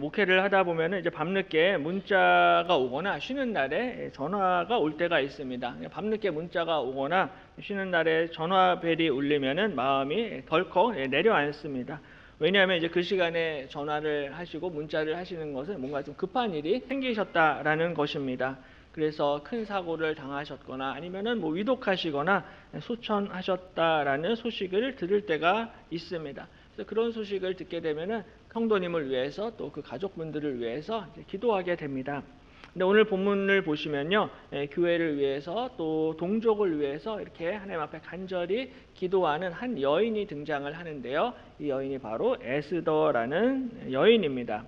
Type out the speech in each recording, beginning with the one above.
목회를 하다 보면은 이제 밤늦게 문자가 오거나 쉬는 날에 전화가 올 때가 있습니다. 밤늦게 문자가 오거나 쉬는 날에 전화벨이 울리면은 마음이 덜컥 내려앉습니다. 왜냐하면 이제 그 시간에 전화를 하시고 문자를 하시는 것은 뭔가 좀 급한 일이 생기셨다라는 것입니다. 그래서 큰 사고를 당하셨거나 아니면은 뭐 위독하시거나 소천하셨다라는 소식을 들을 때가 있습니다. 그래서 그런 소식을 듣게 되면은 성도님을 위해서 또 그 가족분들을 위해서 기도하게 됩니다. 근데 오늘 본문을 보시면요, 교회를 위해서 또 동족을 위해서 이렇게 하나님 앞에 간절히 기도하는 한 여인이 등장을 하는데요. 이 여인이 바로 에스더라는 여인입니다.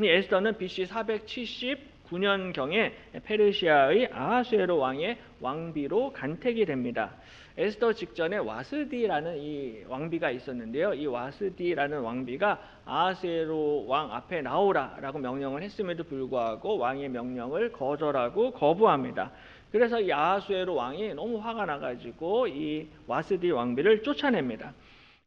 이 에스더는 BC 479년경에 페르시아의 아하수에로 왕의 왕비로 간택이 됩니다. 에스더 직전에 와스디라는 이 왕비가 있었는데요. 이 와스디라는 왕비가 아하수에로 왕 앞에 나오라라고 명령을 했음에도 불구하고 왕의 명령을 거절하고 거부합니다. 그래서 이 아하수에로 왕이 너무 화가 나가지고 이 와스디 왕비를 쫓아냅니다.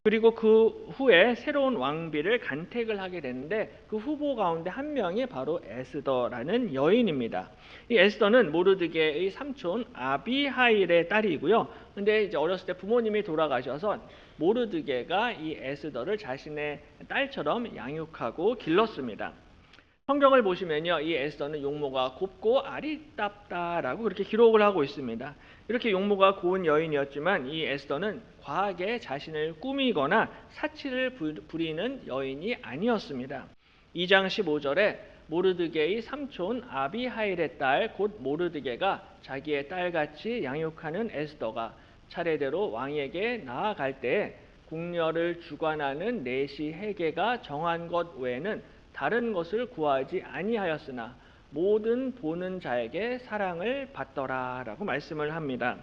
그리고 그 후에 새로운 왕비를 간택을 하게 되는데 그 후보 가운데 한 명이 바로 에스더라는 여인입니다. 이 에스더는 모르드게의 삼촌 아비하일의 딸이고요. 근데 이제 어렸을 때 부모님이 돌아가셔서 모르드게가 이 에스더를 자신의 딸처럼 양육하고 길렀습니다. 성경을 보시면요, 이 에스더는 용모가 곱고 아리따다라고 그렇게 기록을 하고 있습니다. 이렇게 용모가 고운 여인이었지만 이 에스더는 과하게 자신을 꾸미거나 사치를 부리는 여인이 아니었습니다. 2장 15절에 모르드게의 삼촌 아비하일의 딸 곧 모르드게가 자기의 딸같이 양육하는 에스더가 차례대로 왕에게 나아갈 때 궁녀를 주관하는 내시 해계가 정한 것 외에는 다른 것을 구하지 아니하였으나 모든 보는 자에게 사랑을 받더라라고 말씀을 합니다.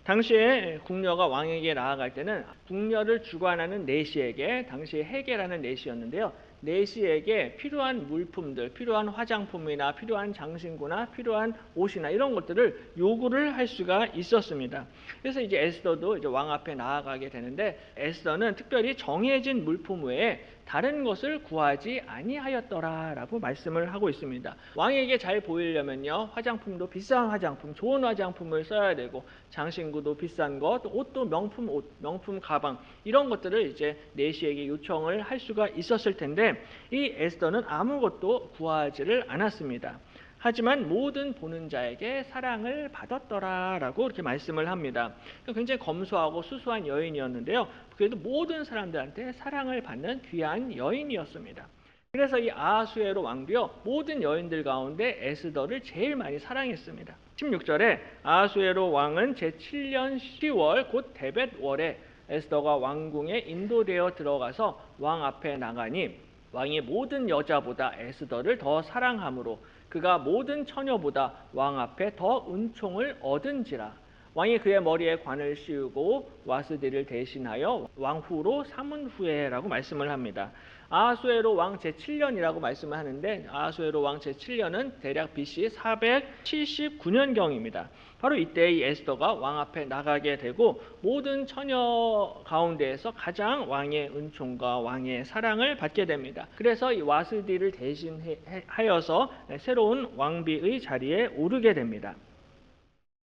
당시에 궁녀가 왕에게 나아갈 때는 궁녀를 주관하는 내시에게, 당시에 해계라는 내시였는데요, 내시에게 필요한 물품들, 필요한 화장품이나 필요한 장신구나 필요한 옷이나 이런 것들을 요구를 할 수가 있었습니다. 그래서 이제 에스더도 이제 왕 앞에 나아가게 되는데 에스더는 특별히 정해진 물품 외에 다른 것을 구하지 아니하였더라라고 말씀을 하고 있습니다. 왕에게 잘 보이려면요, 화장품도 비싼 화장품, 좋은 화장품을 써야 되고 장신구도 비싼 것, 옷도 명품 옷, 명품 가방 이런 것들을 이제 내시에게 요청을 할 수가 있었을 텐데 이 에스더는 아무것도 구하지를 않았습니다. 하지만 모든 보는 자에게 사랑을 받았더라라고 이렇게 말씀을 합니다. 굉장히 검소하고 수수한 여인이었는데요. 그래도 모든 사람들한테 사랑을 받는 귀한 여인이었습니다. 그래서 이 아하수에로 왕비요, 모든 여인들 가운데 에스더를 제일 많이 사랑했습니다. 16절에 아하수에로 왕은 제7년 10월 곧 데벳월에 에스더가 왕궁에 인도되어 들어가서 왕 앞에 나가니 왕이 모든 여자보다 에스더를 더 사랑함으로 그가 모든 처녀보다 왕 앞에 더 은총을 얻은지라. 왕이 그의 머리에 관을 씌우고 와스디를 대신하여 왕후로 삼은 후에라고 말씀을 합니다. 아하수에로 왕 제7년이라고 말씀을 하는데 아하수에로 왕 제7년은 대략 BC 479년경입니다. 바로 이때 이 에스더가 왕 앞에 나가게 되고 모든 처녀 가운데에서 가장 왕의 은총과 왕의 사랑을 받게 됩니다. 그래서 이 와스디를 대신하여서 새로운 왕비의 자리에 오르게 됩니다.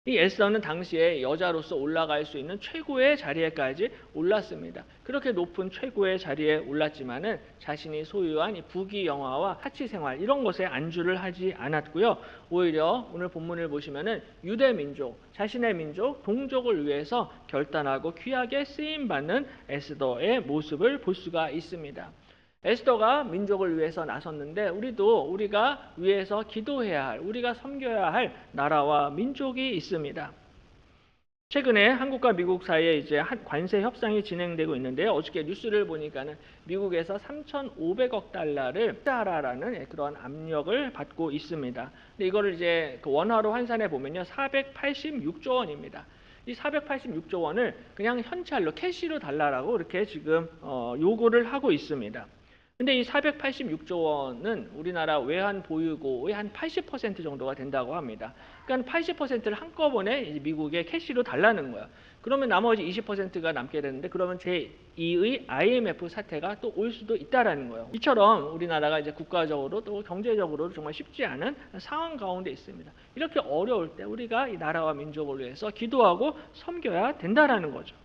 이 에스더는 당시에 여자로서 올라갈 수 있는 최고의 자리에까지 올랐습니다. 그렇게 높은 최고의 자리에 올랐지만은 자신이 소유한 이 부귀영화와 사치생활 이런 것에 안주를 하지 않았고요. 오히려 오늘 본문을 보시면은 유대 민족, 자신의 민족, 동족을 위해서 결단하고 귀하게 쓰임 받는 에스더의 모습을 볼 수가 있습니다. 에스더가 민족을 위해서 나섰는데 우리가 위해서 기도해야 할, 우리가 섬겨야 할 나라와 민족이 있습니다. 최근에 한국과 미국 사이에 이제 관세 협상이 진행되고 있는데요. 어저께 뉴스를 보니까는 미국에서 3,500억 달러를 투자하라라는 그런 압력을 받고 있습니다. 근데 이거를 이제 그 원화로 환산해 보면요, 486조 원입니다. 이 486조 원을 그냥 현찰로 캐시로 달라라고 이렇게 지금 요구를 하고 있습니다. 근데 이 486조 원은 우리나라 외환 보유고의 한 80% 정도가 된다고 합니다. 그러니까 80%를 한꺼번에 이제 미국에 캐시로 달라는 거야. 그러면 나머지 20%가 남게 되는데 그러면 제2의 IMF 사태가 또 올 수도 있다라는 거예요. 이처럼 우리나라가 이제 국가적으로 또 경제적으로 정말 쉽지 않은 상황 가운데 있습니다. 이렇게 어려울 때 우리가 이 나라와 민족을 위해서 기도하고 섬겨야 된다라는 거죠.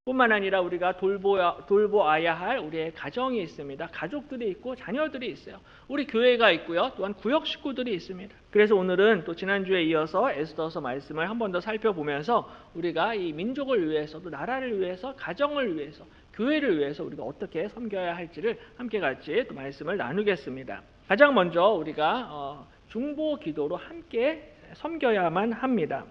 뿐만 아니라 우리가 돌보아야 할 우리의 가정이 있습니다. 가족들이 있고 자녀들이 있어요. 우리 교회가 있고요. 또한 구역 식구들이 있습니다. 그래서 오늘은 또 지난주에 이어서 에스더서 말씀을 한 번 더 살펴보면서 우리가 이 민족을 위해서 또 나라를 위해서 가정을 위해서 교회를 위해서 우리가 어떻게 섬겨야 할지를 함께 같이 또 말씀을 나누겠습니다. 가장 먼저 우리가 중보 기도로 함께 섬겨야만 합니다.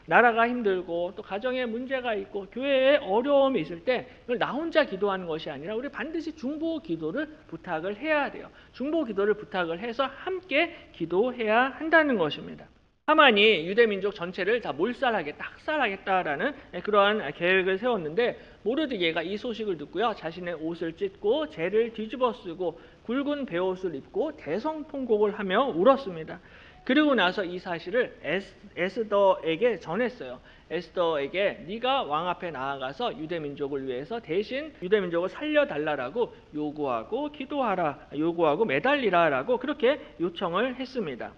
나라가 힘들고 또 가정에 문제가 있고 교회에 어려움이 있을 때 이걸 나 혼자 기도하는 것이 아니라 우리 반드시 중보 기도를 부탁을 해야 돼요. 중보 기도를 부탁을 해서 함께 기도해야 한다는 것입니다. 하만이 유대민족 전체를 다 몰살하겠다, 학살하겠다라는 그러한 계획을 세웠는데 모르드게가 이 소식을 듣고요. 자신의 옷을 찢고 재를 뒤집어 쓰고 굵은 베옷을 입고 대성통곡을 하며 울었습니다. 그리고 나서 이 사실을 에스더에게 전했어요. 에스더에게 네가 왕 앞에 나아가서 유대민족을 위해서 대신 유대민족을 살려달라고 요구하고 요구하고 매달리라라고 그렇게 요청을 했습니다.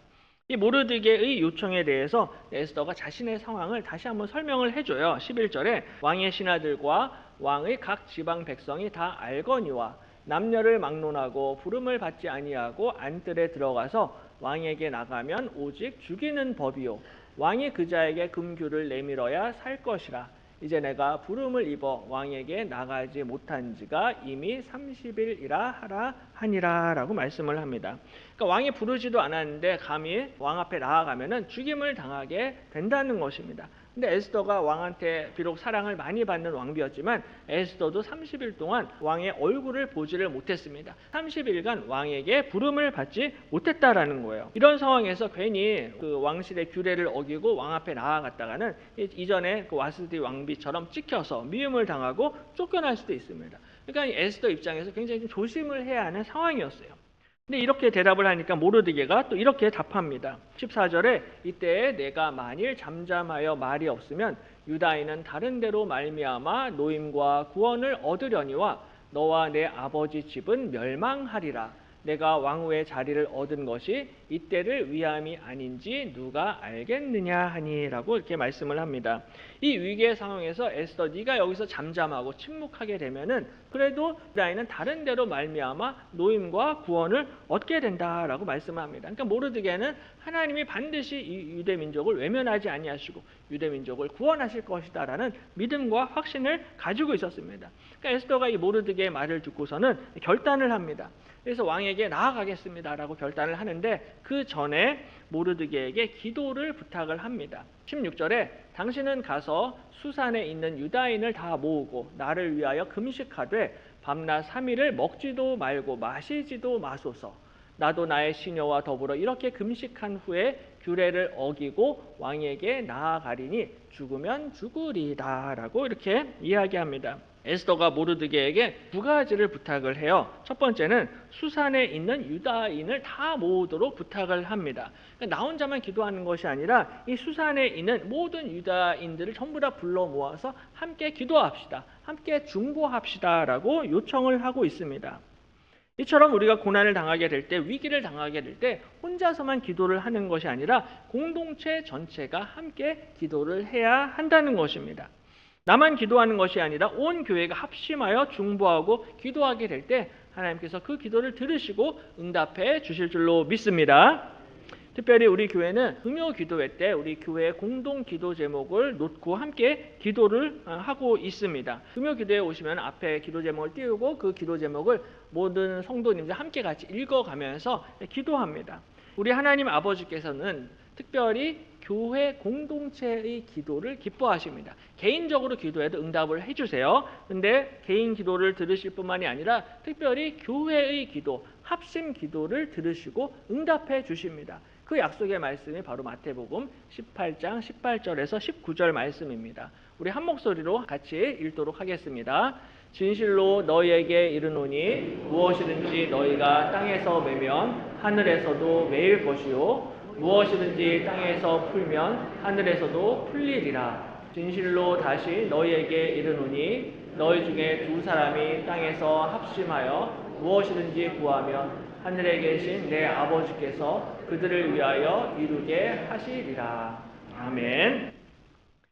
이 모르드게의 요청에 대해서 에스더가 자신의 상황을 다시 한번 설명을 해줘요. 11절에 왕의 신하들과 왕의 각 지방 백성이 다 알거니와 남녀를 막론하고 부름을 받지 아니하고 안뜰에 들어가서 왕에게 나가면 오직 죽이는 법이요 왕이 그 자에게 금규를 내밀어야 살 것이라. 이제 내가 부름을 입어 왕에게 나가지 못한 지가 이미 30일이라 하라 하니라 라고 말씀을 합니다. 그러니까 왕이 부르지도 않았는데 감히 왕 앞에 나아가면 죽임을 당하게 된다는 것입니다. 근데 에스더가 왕한테 비록 사랑을 많이 받는 왕비였지만 에스더도 30일 동안 왕의 얼굴을 보지를 못했습니다. 30일간 왕에게 부름을 받지 못했다라는 거예요. 이런 상황에서 괜히 그 왕실의 규례를 어기고 왕 앞에 나아갔다가는 이전에 그 와스디 왕비처럼 찍혀서 미움을 당하고 쫓겨날 수도 있습니다. 그러니까 에스더 입장에서 굉장히 좀 조심을 해야 하는 상황이었어요. 근데 이렇게 대답을 하니까 모르드게가 또 이렇게 답합니다. 14절에 이때 내가 만일 잠잠하여 말이 없으면 유다인은 다른 데로 말미암아 노임과 구원을 얻으려니와 너와 내 아버지 집은 멸망하리라. 내가 왕후의 자리를 얻은 것이 이때를 위함이 아닌지 누가 알겠느냐 하니라고 이렇게 말씀을 합니다. 이 위기의 상황에서 에스더 네가 여기서 잠잠하고 침묵하게 되면은 그래도 유다인은 다른 데로 말미암아 노임과 구원을 얻게 된다라고 말씀을 합니다. 그러니까 모르드게는 하나님이 반드시 이 유대 민족을 외면하지 아니하시고 유대 민족을 구원하실 것이다라는 믿음과 확신을 가지고 있었습니다. 그러니까 에스더가 이 모르드게의 말을 듣고서는 결단을 합니다. 그래서 왕에게 나아가겠습니다라고 결단을 하는데 그 전에 모르드게에게 기도를 부탁을 합니다. 16절에 당신은 가서 수산에 있는 유다인을 다 모으고 나를 위하여 금식하되 밤낮 3일을 먹지도 말고 마시지도 마소서. 나도 나의 시녀와 더불어 이렇게 금식한 후에 규례를 어기고 왕에게 나아가리니 죽으면 죽으리다라고 이렇게 이야기합니다. 에스더가 모르드게에게 두 가지를 부탁을 해요. 첫 번째는 수산에 있는 유다인을 다 모으도록 부탁을 합니다. 그러니까 나 혼자만 기도하는 것이 아니라 이 수산에 있는 모든 유다인들을 전부 다 불러 모아서 함께 기도합시다. 함께 중보합시다라고 요청을 하고 있습니다. 이처럼 우리가 고난을 당하게 될 때, 위기를 당하게 될 때 혼자서만 기도를 하는 것이 아니라 공동체 전체가 함께 기도를 해야 한다는 것입니다. 나만 기도하는 것이 아니라 온 교회가 합심하여 중보하고 기도하게 될 때 하나님께서 그 기도를 들으시고 응답해 주실 줄로 믿습니다. 특별히 우리 교회는 금요 기도회 때 우리 교회의 공동 기도 제목을 놓고 함께 기도를 하고 있습니다. 금요 기도회 오시면 앞에 기도 제목을 띄우고 그 기도 제목을 모든 성도님들 함께 같이 읽어가면서 기도합니다. 우리 하나님 아버지께서는 특별히 교회 공동체의 기도를 기뻐하십니다. 개인적으로 기도해도 응답을 해주세요. 근데 개인 기도를 들으실 뿐만이 아니라 특별히 교회의 기도, 합심 기도를 들으시고 응답해 주십니다. 그 약속의 말씀이 바로 마태복음 18장 18절에서 19절 말씀입니다. 우리 한 목소리로 같이 읽도록 하겠습니다. 진실로 너희에게 이르노니 무엇이든지 너희가 땅에서 매면 하늘에서도 매일 것이요 무엇이든지 땅에서 풀면 하늘에서도 풀리리라. 진실로 다시 너희에게 이르노니 너희 중에 두 사람이 땅에서 합심하여 무엇이든지 구하면 하늘에 계신 내 아버지께서 그들을 위하여 이루게 하시리라. 아멘.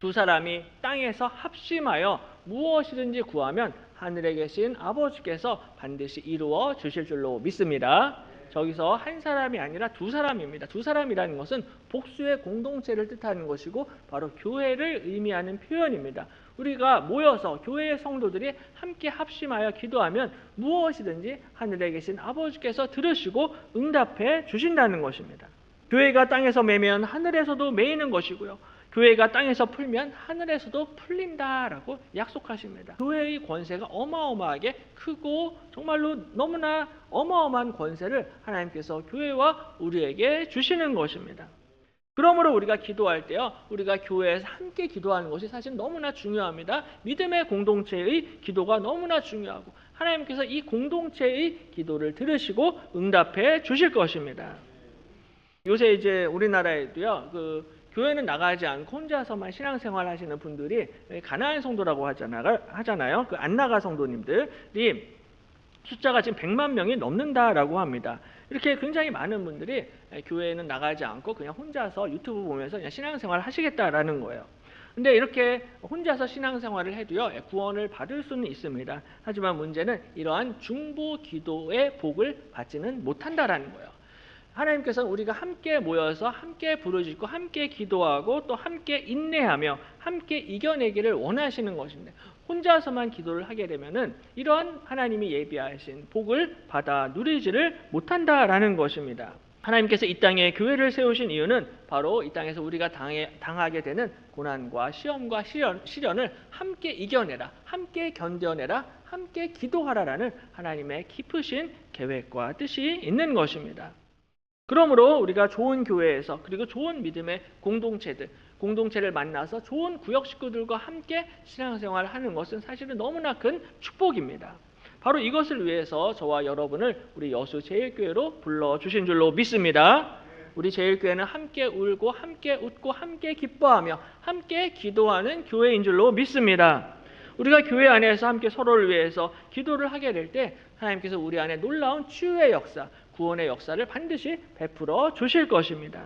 두 사람이 땅에서 합심하여 무엇이든지 구하면 하늘에 계신 아버지께서 반드시 이루어 주실 줄로 믿습니다. 저기서 한 사람이 아니라 두 사람입니다. 두 사람이라는 것은 복수의 공동체를 뜻하는 것이고 바로 교회를 의미하는 표현입니다. 우리가 모여서 교회의 성도들이 함께 합심하여 기도하면 무엇이든지 하늘에 계신 아버지께서 들으시고 응답해 주신다는 것입니다. 교회가 땅에서 매면 하늘에서도 매이는 것이고요. 교회가 땅에서 풀면 하늘에서도 풀린다라고 약속하십니다. 교회의 권세가 어마어마하게 크고 정말로 너무나 어마어마한 권세를 하나님께서 교회와 우리에게 주시는 것입니다. 그러므로 우리가 기도할 때요, 우리가 교회에서 함께 기도하는 것이 사실 너무나 중요합니다. 믿음의 공동체의 기도가 너무나 중요하고 하나님께서 이 공동체의 기도를 들으시고 응답해 주실 것입니다. 요새 이제 우리나라에도요, 교회는 나가지 않고 혼자서만 신앙생활 하시는 분들이 가나안 성도라고 하잖아요. 그 안 나가 성도님들이 숫자가 지금 100만 명이 넘는다라고 합니다. 이렇게 굉장히 많은 분들이 교회는 나가지 않고 그냥 혼자서 유튜브 보면서 그냥 신앙생활 하시겠다라는 거예요. 근데 이렇게 혼자서 신앙생활을 해도요, 구원을 받을 수는 있습니다. 하지만 문제는 이러한 중보 기도의 복을 받지는 못한다라는 거예요. 하나님께서는 우리가 함께 모여서 함께 부르짖고 함께 기도하고 또 함께 인내하며 함께 이겨내기를 원하시는 것인데 혼자서만 기도를 하게 되면은 이러한 하나님이 예비하신 복을 받아 누리지를 못한다라는 것입니다. 하나님께서 이 땅에 교회를 세우신 이유는 바로 이 땅에서 우리가 당하게 되는 고난과 시험과 시련을 함께 이겨내라, 함께 견뎌내라, 함께 기도하라라는 하나님의 깊으신 계획과 뜻이 있는 것입니다. 그러므로 우리가 좋은 교회에서 그리고 좋은 믿음의 공동체를 만나서 좋은 구역 식구들과 함께 신앙생활을 하는 것은 사실은 너무나 큰 축복입니다. 바로 이것을 위해서 저와 여러분을 우리 여수 제일교회로 불러주신 줄로 믿습니다. 우리 제일교회는 함께 울고 함께 웃고 함께 기뻐하며 함께 기도하는 교회인 줄로 믿습니다. 우리가 교회 안에서 함께 서로를 위해서 기도를 하게 될 때 하나님께서 우리 안에 놀라운 치유의 역사, 구원의 역사를 반드시 베풀어 주실 것입니다.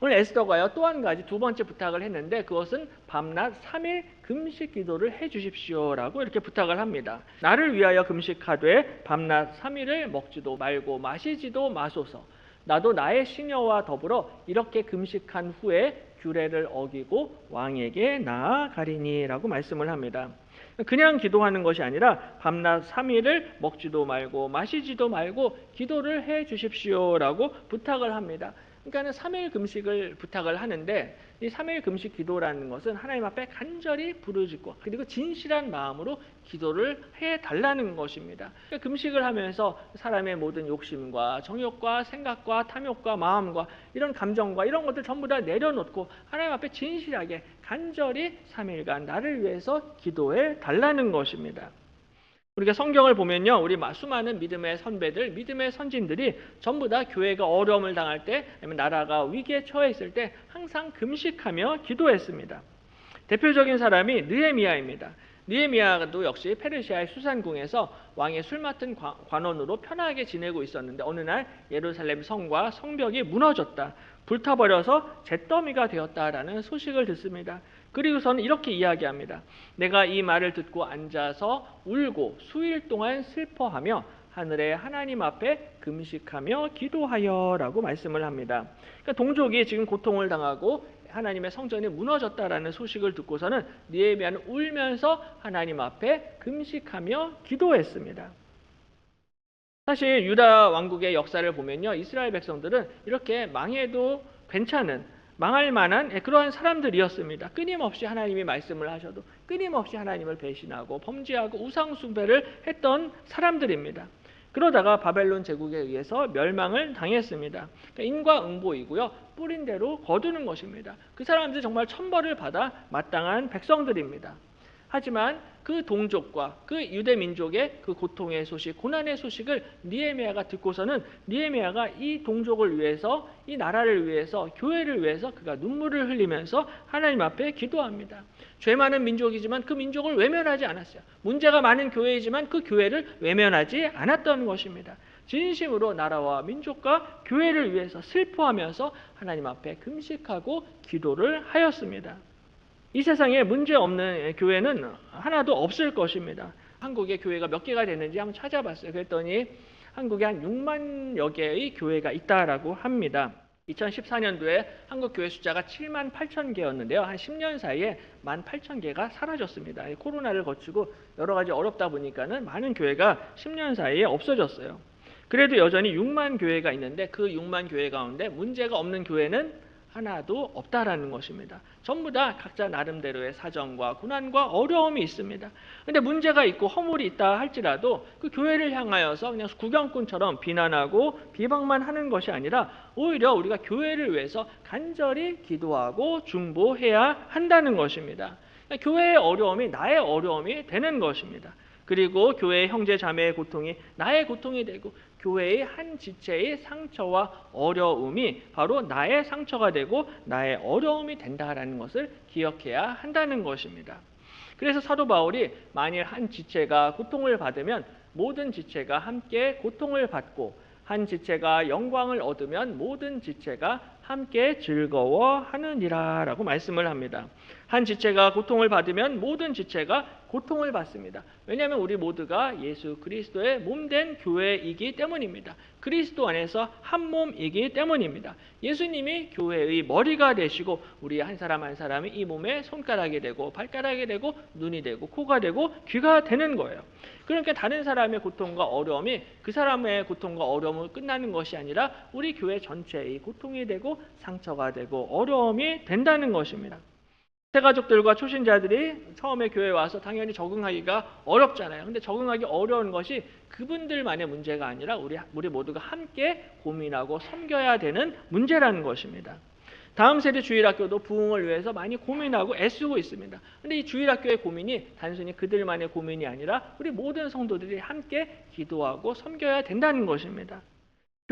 오늘 에스더가요, 또 한 가지 두 번째 부탁을 했는데 그것은 밤낮 3일 금식 기도를 해 주십시오라고 이렇게 부탁을 합니다. 나를 위하여 금식하되 밤낮 3일을 먹지도 말고 마시지도 마소서. 나도 나의 시녀와 더불어 이렇게 금식한 후에 규례를 어기고 왕에게 나아가리니라고 말씀을 합니다. 그냥 기도하는 것이 아니라 밤낮 3일을 먹지도 말고 마시지도 말고 기도를 해 주십시오라고 부탁을 합니다. 그러니까 3일 금식을 부탁을 하는데 이 3일 금식 기도라는 것은 하나님 앞에 간절히 부르짖고 그리고 진실한 마음으로 기도를 해달라는 것입니다. 그러니까 금식을 하면서 사람의 모든 욕심과 정욕과 생각과 탐욕과 마음과 이런 감정과 이런 것들 전부 다 내려놓고 하나님 앞에 진실하게 간절히 3일간 나를 위해서 기도해 달라는 것입니다. 우리가 성경을 보면요, 우리 수많은 믿음의 선배들, 믿음의 선진들이 전부 다 교회가 어려움을 당할 때, 아니면 나라가 위기에 처해 있을 때 항상 금식하며 기도했습니다. 대표적인 사람이 느헤미야입니다. 느헤미야도 역시 페르시아의 수산궁에서 왕의 술 맡은 관원으로 편하게 지내고 있었는데 어느 날 예루살렘 성과 성벽이 무너졌다, 불타버려서 잿더미가 되었다라는 소식을 듣습니다. 그리고서는 이렇게 이야기합니다. 내가 이 말을 듣고 앉아서 울고 수일 동안 슬퍼하며 하늘의 하나님 앞에 금식하며 기도하여라고 말씀을 합니다. 그러니까 동족이 지금 고통을 당하고 하나님의 성전이 무너졌다라는 소식을 듣고서는 느헤미야는 울면서 하나님 앞에 금식하며 기도했습니다. 사실 유다 왕국의 역사를 보면요, 이스라엘 백성들은 이렇게 망해도 괜찮은 망할 만한 그러한 사람들이었습니다. 끊임없이 하나님이 말씀을 하셔도 끊임없이 하나님을 배신하고 범죄하고 우상 숭배를 했던 사람들입니다. 그러다가 바벨론 제국에 의해서 멸망을 당했습니다. 그러니까 인과응보이고요. 뿌린 대로 거두는 것입니다. 그 사람들이 정말 천벌을 받아 마땅한 백성들입니다. 하지만 그 동족과 그 유대 민족의 그 고통의 소식, 고난의 소식을 느헤미야가 듣고서는 느헤미야가 이 동족을 위해서, 이 나라를 위해서, 교회를 위해서 그가 눈물을 흘리면서 하나님 앞에 기도합니다. 죄 많은 민족이지만 그 민족을 외면하지 않았어요. 문제가 많은 교회이지만 그 교회를 외면하지 않았던 것입니다. 진심으로 나라와 민족과 교회를 위해서 슬퍼하면서 하나님 앞에 금식하고 기도를 하였습니다. 이 세상에 문제 없는 교회는 하나도 없을 것입니다. 한국의 교회가 몇 개가 되는지 한번 찾아봤어요. 그랬더니 한국에 한 6만여 개의 교회가 있다라고 합니다. 2014년도에 한국 교회 숫자가 7만 8천 개였는데요. 한 10년 사이에 1만 8천 개가 사라졌습니다. 코로나를 거치고 여러 가지 어렵다 보니까는 많은 교회가 10년 사이에 없어졌어요. 그래도 여전히 6만 교회가 있는데 그 6만 교회 가운데 문제가 없는 교회는 하나도 없다라는 것입니다. 전부 다 각자 나름대로의 사정과 고난과 어려움이 있습니다. 그런데 문제가 있고 허물이 있다 할지라도 그 교회를 향하여서 그냥 구경꾼처럼 비난하고 비방만 하는 것이 아니라 오히려 우리가 교회를 위해서 간절히 기도하고 중보해야 한다는 것입니다. 교회의 어려움이 나의 어려움이 되는 것입니다. 그리고 교회의 형제 자매의 고통이 나의 고통이 되고 교회의 한 지체의 상처와 어려움이 바로 나의 상처가 되고 나의 어려움이 된다라는 것을 기억해야 한다는 것입니다. 그래서 사도 바울이 만일 한 지체가 고통을 받으면 모든 지체가 함께 고통을 받고 한 지체가 영광을 얻으면 모든 지체가 함께 즐거워하느니라 라고 말씀을 합니다. 한 지체가 고통을 받으면 모든 지체가 고통을 받습니다. 왜냐하면 우리 모두가 예수 그리스도의 몸된 교회이기 때문입니다. 그리스도 안에서 한 몸이기 때문입니다. 예수님이 교회의 머리가 되시고 우리 한 사람 한 사람이 이 몸에 손가락이 되고 발가락이 되고 눈이 되고 코가 되고 귀가 되는 거예요. 그러니까 다른 사람의 고통과 어려움이 그 사람의 고통과 어려움을 끝나는 것이 아니라 우리 교회 전체의 고통이 되고 상처가 되고 어려움이 된다는 것입니다. 새가족들과 초신자들이 처음에 교회에 와서 당연히 적응하기가 어렵잖아요. 근데 적응하기 어려운 것이 그분들만의 문제가 아니라 우리 모두가 함께 고민하고 섬겨야 되는 문제라는 것입니다. 다음 세대 주일학교도 부흥을 위해서 많이 고민하고 애쓰고 있습니다. 그런데 이 주일학교의 고민이 단순히 그들만의 고민이 아니라 우리 모든 성도들이 함께 기도하고 섬겨야 된다는 것입니다.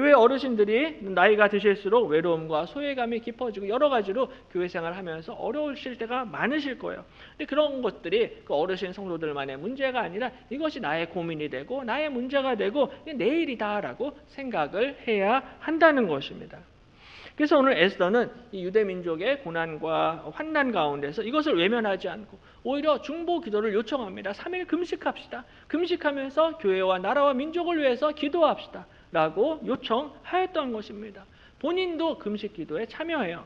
교회 어르신들이 나이가 드실수록 외로움과 소외감이 깊어지고 여러 가지로 교회 생활하면서 어려우실 때가 많으실 거예요. 근데 그런 것들이 그 어르신 성도들만의 문제가 아니라 이것이 나의 고민이 되고 나의 문제가 되고 내 일이다라고 생각을 해야 한다는 것입니다. 그래서 오늘 에스더는 이 유대 민족의 고난과 환난 가운데서 이것을 외면하지 않고 오히려 중보 기도를 요청합니다. 3일 금식합시다. 금식하면서 교회와 나라와 민족을 위해서 기도합시다. 라고 요청하였던 것입니다. 본인도 금식 기도에 참여해요.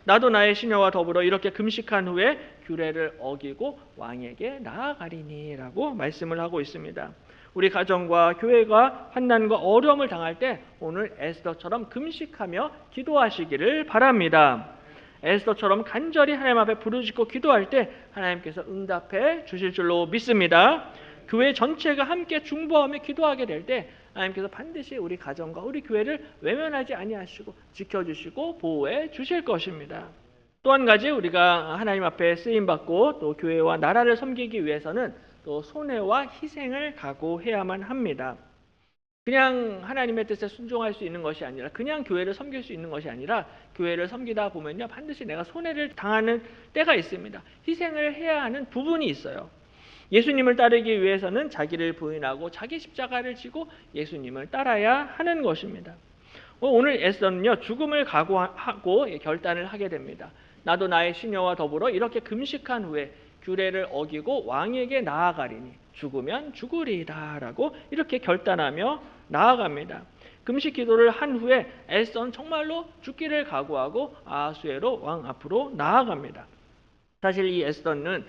나도 나의 시녀와 더불어 이렇게 금식한 후에 규례를 어기고 왕에게 나아가리니 라고 말씀을 하고 있습니다. 우리 가정과 교회가 환난과 어려움을 당할 때 오늘 에스더처럼 금식하며 기도하시기를 바랍니다. 에스더처럼 간절히 하나님 앞에 부르짖고 기도할 때 하나님께서 응답해 주실 줄로 믿습니다. 교회 전체가 함께 중보하며 기도하게 될 때 하나님께서 반드시 우리 가정과 우리 교회를 외면하지 아니하시고 지켜주시고 보호해 주실 것입니다. 또 한 가지 우리가 하나님 앞에 쓰임받고 또 교회와 나라를 섬기기 위해서는 또 손해와 희생을 각오해야만 합니다. 그냥 하나님의 뜻에 순종할 수 있는 것이 아니라 그냥 교회를 섬길 수 있는 것이 아니라 교회를 섬기다 보면요 반드시 내가 손해를 당하는 때가 있습니다. 희생을 해야 하는 부분이 있어요. 예수님을 따르기 위해서는 자기를 부인하고 자기 십자가를 지고 예수님을 따라야 하는 것입니다. 오늘 에스더는요 죽음을 각오하고 결단을 하게 됩니다. 나도 나의 시녀와 더불어 이렇게 금식한 후에 규례를 어기고 왕에게 나아가리니 죽으면 죽으리이다 라고 이렇게 결단하며 나아갑니다. 금식 기도를 한 후에 에스더는 정말로 죽기를 각오하고 아하수에로 왕 앞으로 나아갑니다. 사실 이 에스더는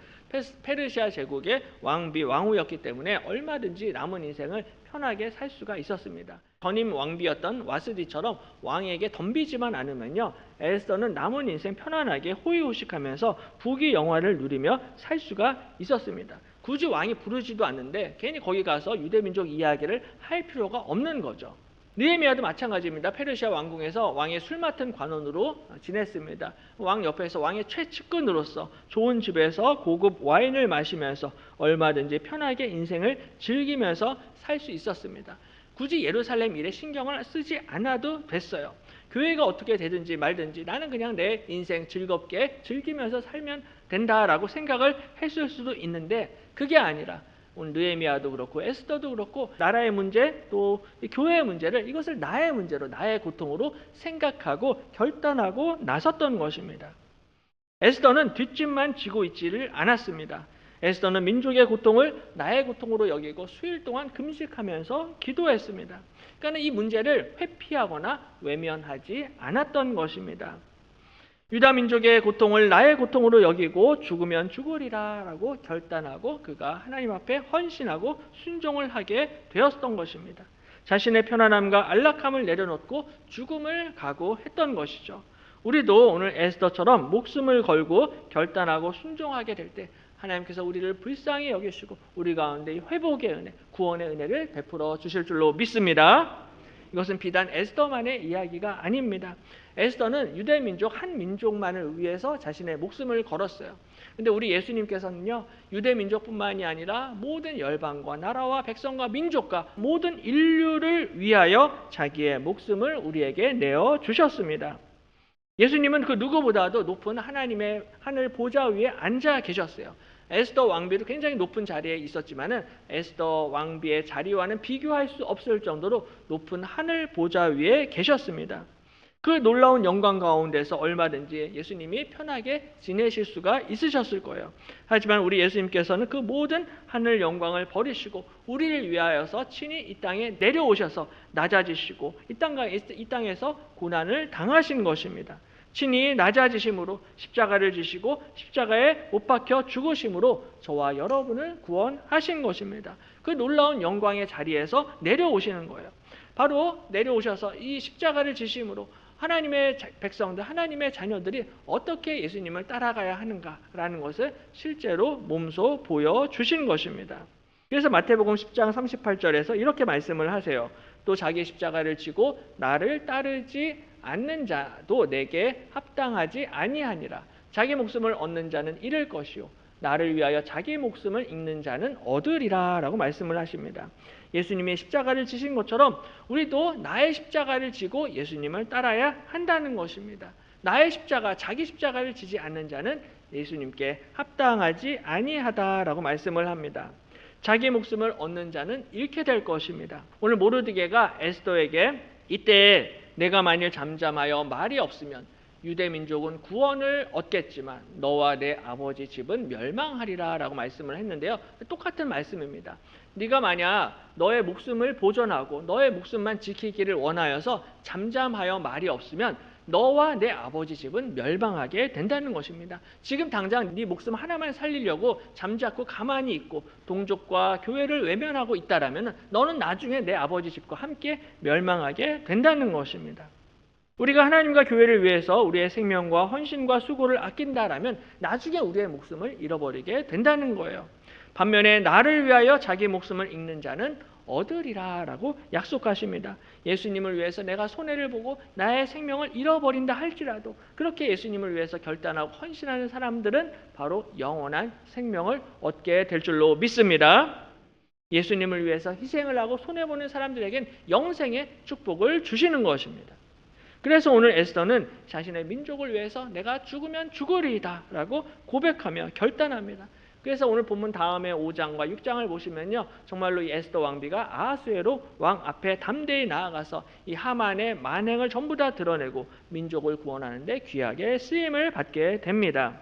페르시아 제국의 왕후였기 때문에 얼마든지 남은 인생을 편하게 살 수가 있었습니다. 전임 왕비였던 와스디처럼 왕에게 덤비지만 않으면요 에스더는 남은 인생 편안하게 호의호식하면서 부귀 영화를 누리며 살 수가 있었습니다. 굳이 왕이 부르지도 않는데 괜히 거기 가서 유대민족 이야기를 할 필요가 없는 거죠. 느헤미야도 마찬가지입니다. 페르시아 왕궁에서 왕의 술 맡은 관원으로 지냈습니다. 왕 옆에서 왕의 최측근으로서 좋은 집에서 고급 와인을 마시면서 얼마든지 편하게 인생을 즐기면서 살 수 있었습니다. 굳이 예루살렘 일에 신경을 쓰지 않아도 됐어요. 교회가 어떻게 되든지 말든지 나는 그냥 내 인생 즐겁게 즐기면서 살면 된다라고 생각을 했을 수도 있는데 그게 아니라 오늘 느헤미야도 그렇고 에스더도 그렇고 나라의 문제 또 교회의 문제를 이것을 나의 문제로 나의 고통으로 생각하고 결단하고 나섰던 것입니다. 에스더는 뒷짐만 지고 있지를 않았습니다. 에스더는 민족의 고통을 나의 고통으로 여기고 수일 동안 금식하면서 기도했습니다. 그러니까 이 문제를 회피하거나 외면하지 않았던 것입니다. 유다 민족의 고통을 나의 고통으로 여기고 죽으면 죽으리라 라고 결단하고 그가 하나님 앞에 헌신하고 순종을 하게 되었던 것입니다. 자신의 편안함과 안락함을 내려놓고 죽음을 각오했던 것이죠. 우리도 오늘 에스더처럼 목숨을 걸고 결단하고 순종하게 될 때 하나님께서 우리를 불쌍히 여기시고 우리 가운데 회복의 은혜, 구원의 은혜를 베풀어 주실 줄로 믿습니다. 이것은 비단 에스더만의 이야기가 아닙니다. 에스더는 유대민족 한 민족만을 위해서 자신의 목숨을 걸었어요. 근데 우리 예수님께서는요, 유대민족뿐만이 아니라 모든 열방과 나라와 백성과 민족과 모든 인류를 위하여 자기의 목숨을 우리에게 내어 주셨습니다. 예수님은 그 누구보다도 높은 하나님의 하늘 보좌 위에 앉아 계셨어요. 에스더 왕비도 굉장히 높은 자리에 있었지만은 에스더 왕비의 자리와는 비교할 수 없을 정도로 높은 하늘 보좌 위에 계셨습니다. 그 놀라운 영광 가운데서 얼마든지 예수님이 편하게 지내실 수가 있으셨을 거예요. 하지만 우리 예수님께서는 그 모든 하늘 영광을 버리시고 우리를 위하여서 친히 이 땅에 내려오셔서 낮아지시고 이 땅에서 고난을 당하신 것입니다. 친히 낮아지심으로 십자가를 지시고 십자가에 못 박혀 죽으심으로 저와 여러분을 구원하신 것입니다. 그 놀라운 영광의 자리에서 내려오시는 거예요. 바로 내려오셔서 이 십자가를 지심으로 하나님의 백성들, 하나님의 자녀들이 어떻게 예수님을 따라가야 하는가라는 것을 실제로 몸소 보여주신 것입니다. 그래서 마태복음 10장 38절에서 이렇게 말씀을 하세요. 또 자기 십자가를 지고 나를 따르지 않는 자도 내게 합당하지 아니하니라. 자기 목숨을 얻는 자는 잃을 것이요 나를 위하여 자기 목숨을 잃는 자는 얻으리라 라고 말씀을 하십니다. 예수님의 십자가를 지신 것처럼 우리도 나의 십자가를 지고 예수님을 따라야 한다는 것입니다. 나의 십자가, 자기 십자가를 지지 않는 자는 예수님께 합당하지 아니하다라고 말씀을 합니다. 자기 목숨을 얻는 자는 잃게 될 것입니다. 오늘 모르드게가 에스더에게 이때 내가 만일 잠잠하여 말이 없으면 유대민족은 구원을 얻겠지만 너와 내 아버지 집은 멸망하리라 라고 말씀을 했는데요. 똑같은 말씀입니다. 네가 만약 너의 목숨을 보존하고 너의 목숨만 지키기를 원하여서 잠잠하여 말이 없으면 너와 내 아버지 집은 멸망하게 된다는 것입니다. 지금 당장 네 목숨 하나만 살리려고 잠자코 가만히 있고 동족과 교회를 외면하고 있다라면 너는 나중에 내 아버지 집과 함께 멸망하게 된다는 것입니다. 우리가 하나님과 교회를 위해서 우리의 생명과 헌신과 수고를 아낀다라면 나중에 우리의 목숨을 잃어버리게 된다는 거예요. 반면에 나를 위하여 자기 목숨을 잃는 자는 얻으리라 라고 약속하십니다. 예수님을 위해서 내가 손해를 보고 나의 생명을 잃어버린다 할지라도 그렇게 예수님을 위해서 결단하고 헌신하는 사람들은 바로 영원한 생명을 얻게 될 줄로 믿습니다. 예수님을 위해서 희생을 하고 손해보는 사람들에겐 영생의 축복을 주시는 것입니다. 그래서 오늘 에스더는 자신의 민족을 위해서 내가 죽으면 죽으리이다 라고 고백하며 결단합니다. 그래서 오늘 본문 다음에 5장과 6장을 보시면요, 정말로 이 에스더 왕비가 아하수에로 왕 앞에 담대히 나아가서 이 하만의 만행을 전부 다 드러내고 민족을 구원하는 데 귀하게 쓰임을 받게 됩니다.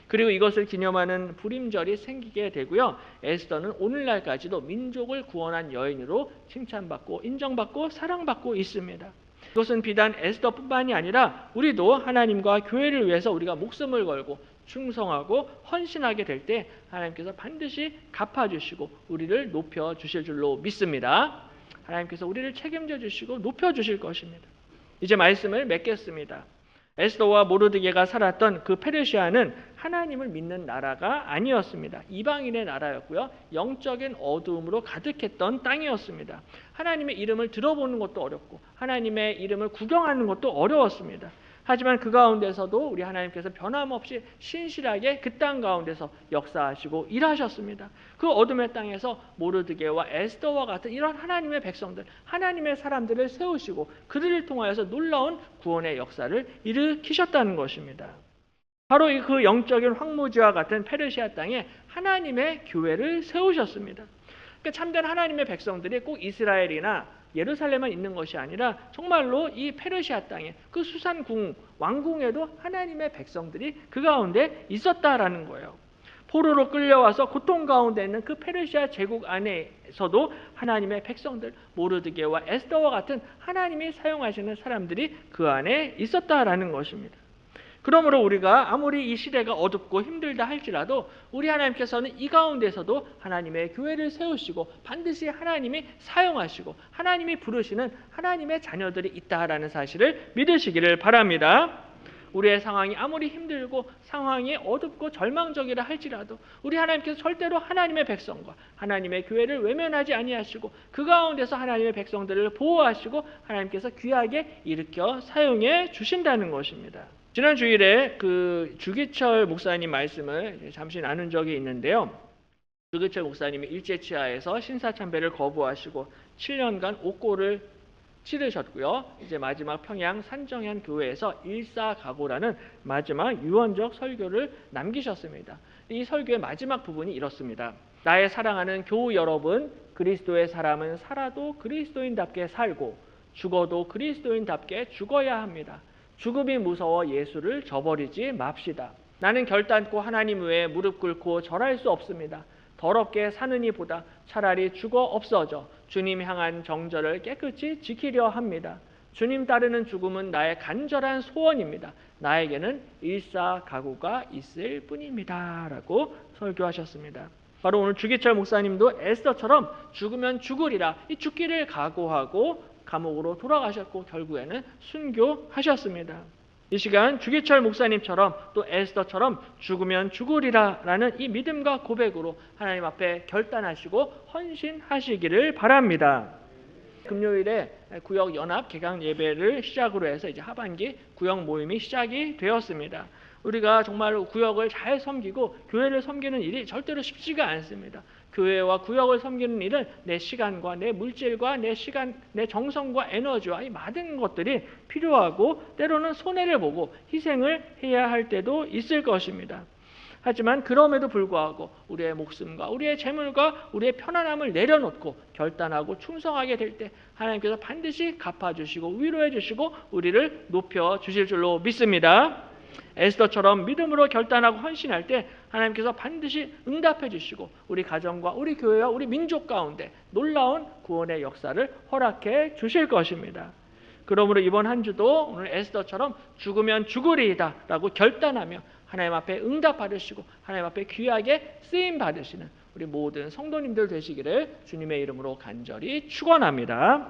그리고 이것을 기념하는 불임절이 생기게 되고요, 에스더는 오늘날까지도 민족을 구원한 여인으로 칭찬받고 인정받고 사랑받고 있습니다. 이것은 비단 에스더뿐만이 아니라 우리도 하나님과 교회를 위해서 우리가 목숨을 걸고 충성하고 헌신하게 될 때 하나님께서 반드시 갚아주시고 우리를 높여주실 줄로 믿습니다. 하나님께서 우리를 책임져 주시고 높여주실 것입니다. 이제 말씀을 맺겠습니다. 에스더와 모르드게가 살았던 그 페르시아는 하나님을 믿는 나라가 아니었습니다. 이방인의 나라였고요. 영적인 어두움으로 가득했던 땅이었습니다. 하나님의 이름을 들어보는 것도 어렵고 하나님의 이름을 구경하는 것도 어려웠습니다. 하지만 그 가운데서도 우리 하나님께서 변함없이 신실하게 그 땅 가운데서 역사하시고 일하셨습니다. 그 어둠의 땅에서 모르드게와 에스더와 같은 이런 하나님의 백성들, 하나님의 사람들을 세우시고 그들을 통하여서 놀라운 구원의 역사를 일으키셨다는 것입니다. 바로 그 영적인 황무지와 같은 페르시아 땅에 하나님의 교회를 세우셨습니다. 그러니까 참된 하나님의 백성들이 꼭 이스라엘이나 예루살렘만 있는 것이 아니라 정말로 이 페르시아 땅에 그 수산궁 왕궁에도 하나님의 백성들이 그 가운데 있었다라는 거예요. 포로로 끌려와서 고통 가운데 있는 그 페르시아 제국 안에서도 하나님의 백성들 모르드게와 에스더와 같은 하나님이 사용하시는 사람들이 그 안에 있었다라는 것입니다. 그러므로 우리가 아무리 이 시대가 어둡고 힘들다 할지라도 우리 하나님께서는 이 가운데서도 하나님의 교회를 세우시고 반드시 하나님이 사용하시고 하나님이 부르시는 하나님의 자녀들이 있다라는 사실을 믿으시기를 바랍니다. 우리의 상황이 아무리 힘들고 상황이 어둡고 절망적이라 할지라도 우리 하나님께서 절대로 하나님의 백성과 하나님의 교회를 외면하지 아니하시고 그 가운데서 하나님의 백성들을 보호하시고 하나님께서 귀하게 일으켜 사용해 주신다는 것입니다. 지난 주일에 그 주기철 목사님 말씀을 잠시 나눈 적이 있는데요. 주기철 목사님이 일제치하에서 신사참배를 거부하시고 7년간 옥고를 치르셨고요. 이제 마지막 평양 산정현 교회에서 일사각오라는 마지막 유언적 설교를 남기셨습니다. 이 설교의 마지막 부분이 이렇습니다. 나의 사랑하는 교우 여러분, 그리스도의 사람은 살아도 그리스도인답게 살고 죽어도 그리스도인답게 죽어야 합니다. 죽음이 무서워 예수를 저버리지 맙시다. 나는 결단코 하나님 외에 무릎 꿇고 절할 수 없습니다. 더럽게 사느니 보다 차라리 죽어 없어져 주님 향한 정절을 깨끗이 지키려 합니다. 주님 따르는 죽음은 나의 간절한 소원입니다. 나에게는 일사각오가 있을 뿐입니다. 라고 설교하셨습니다. 바로 오늘 주기철 목사님도 에스더처럼 죽으면 죽으리라 이 죽기를 각오하고 감옥으로 돌아가셨고 결국에는 순교하셨습니다. 이 시간 주기철 목사님처럼 또 에스더처럼 죽으면 죽으리라라는 이 믿음과 고백으로 하나님 앞에 결단하시고 헌신하시기를 바랍니다. 금요일에 구역 연합 개강 예배를 시작으로 해서 이제 하반기 구역 모임이 시작이 되었습니다. 우리가 정말 구역을 잘 섬기고 교회를 섬기는 일이 절대로 쉽지가 않습니다. 교회와 구역을 섬기는 일은 내 시간과 내 물질과 내 시간, 내 정성과 에너지와 이 많은 것들이 필요하고 때로는 손해를 보고 희생을 해야 할 때도 있을 것입니다. 하지만 그럼에도 불구하고 우리의 목숨과 우리의 재물과 우리의 편안함을 내려놓고 결단하고 충성하게 될 때 하나님께서 반드시 갚아주시고 위로해 주시고 우리를 높여주실 줄로 믿습니다. 에스더처럼 믿음으로 결단하고 헌신할 때 하나님께서 반드시 응답해 주시고 우리 가정과 우리 교회와 우리 민족 가운데 놀라운 구원의 역사를 허락해 주실 것입니다. 그러므로 이번 한 주도 오늘 에스더처럼 죽으면 죽으리이다 라고 결단하며 하나님 앞에 응답 받으시고 하나님 앞에 귀하게 쓰임 받으시는 우리 모든 성도님들 되시기를 주님의 이름으로 간절히 축원합니다.